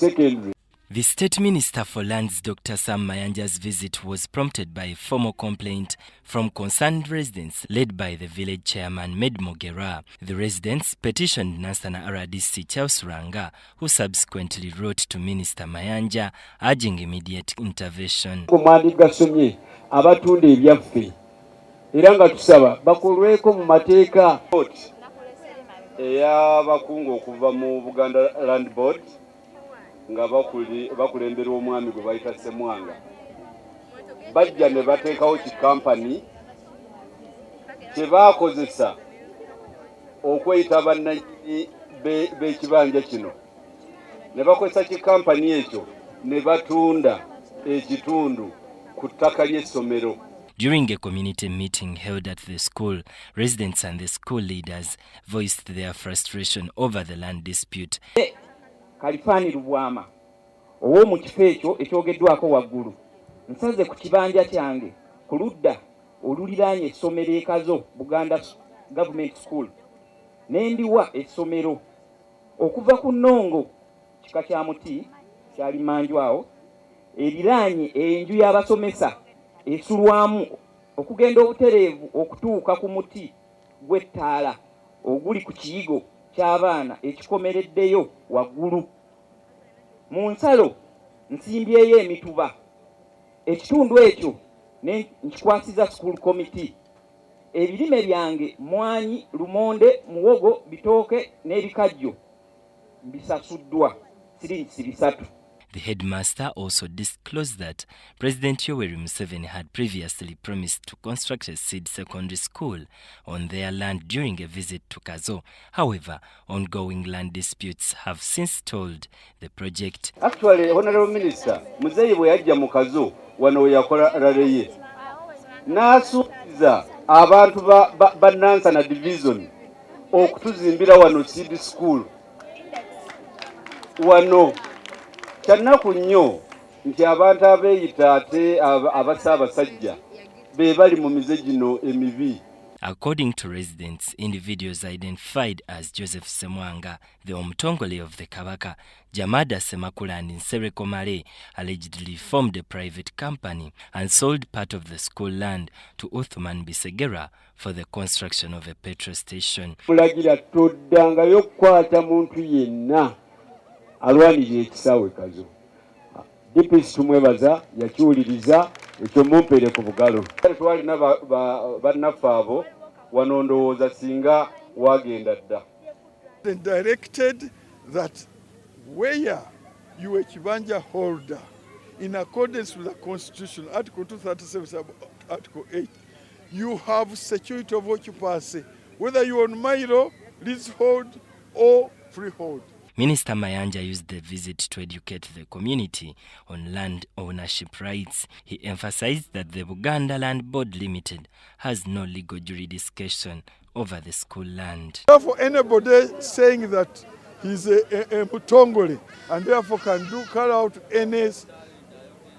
secondary. The State Minister for Lands, Dr. Sam Mayanja's visit was prompted by a formal complaint from concerned residents led by the village chairman Med Mogera. The residents petitioned Nansana RDC Chausuranga, who subsequently wrote to Minister Mayanja urging immediate intervention. Abatunda ebyaffe era nga tusaba bakolweko mu mateeka ey'abakungu okuva mu Buganda Land Board nga bakulembera omwami gwe bayita Ssemwanga bajja ne bateekawo kikampani kye baakozesa okweyita bannannyini b'ekibanja kino ne bakozesa kikampani ekyo ne batunda ekitundu ku ttaka ly'essomero. During a community meeting held at the school, residents and the school leaders voiced their frustration over the land dispute. Kalifani Lubwama owo mu kifo ekyo ekyogeddwako waggulu nsaze ku kibanja kyange ku ludda oluliraanye essomero e Kazo Buganda Government School n'endiwa essomero okuva ku nnongo kika kya muti kyali manjwawo eriraanye enju y'abasomesa esulwamu okugenda obutereevu okutuuka ku muti gw'ettaala oguli ku kiyigo ky'abaana ekikomereddeyo waggulu mu nsalo nsimbyeyo emituba ekitundu ekyo nkikwasiza school committee ebirime byange mwanyi lumonde muwogo bitooke n'ebikajjo bisasuddwa siringi 3. The headmaster also disclosed that President Yoweri Museveni had previously promised to construct a seed secondary school on their land during a visit to Kazo. However, ongoing land disputes have since stalled the project. Actually, Honorable Minister, Muzeyi bwe yajja mu Kazo wano yakola raleye n'asuubiza abantu ba Nansana division okutuzimbira wano seed school wano. Kyanaku nnyo nti abantu abeeyita ate abasaabasajja be bali mu mize gino emibi. According to residents, individuals identified as Joseph Ssemwanga, the Omutongole of the Kabaka, Jamada Semakula and Nsereko Male allegedly formed a private company and sold part of the school land to Uthman Bisegera for the construction of a petrol station. Mulagira toddangayo okukwata muntu yenna alwanirira ekisaawe Kazo. DPC tumwebaza yakiwuliriza ekyo mumpere ku bugalo. Twalina bannaffe abo wano ndowooza singa wagenda dda. Directed that where you a kibanja holder in accordance with the Constitution, Article 237, Article 8, you have security of occupancy, whether you own Milo, leasehold or freehold. Minister Mayanja used the visit to educate the community on land ownership rights. He emphasized that the Buganda Land Board Limited has no legal jurisdiction over the school land. Therefore, anybody saying that he's a Mutongole and therefore can carry out any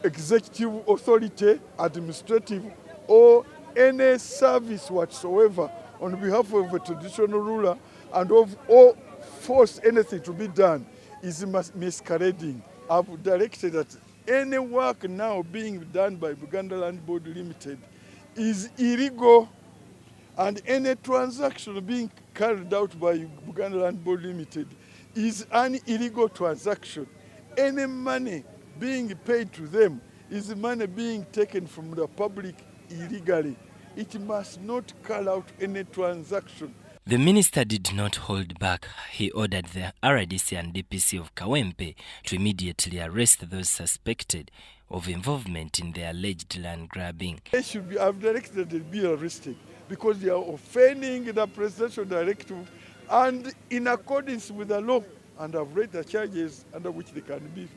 executive authority, administrative, or any service whatsoever on behalf of a traditional ruler and of all force anything to be done is masquerading. I've directed that any work now being done by Buganda Land Board Limited is illegal, and any transaction being carried out by Buganda Land Board Limited is an illegal transaction. Any money being paid to them is money being taken from the public illegally. It must not carry out any transaction. The minister did not hold back. He ordered the RDC and DPC of Kawempe to immediately arrest those suspected of involvement in the alleged land grabbing. They should be, I've directed they be arrested because they are offending the presidential directive and in accordance with the law. And I've read the charges under which they can be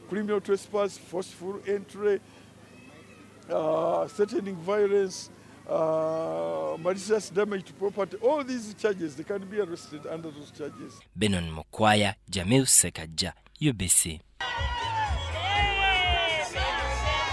criminal trespass, forceful entry, threatening violence, malicious damage to property. All these charges, they can be arrested under those charges. Benon Mokwaya, Jamil Sekajja, UBC.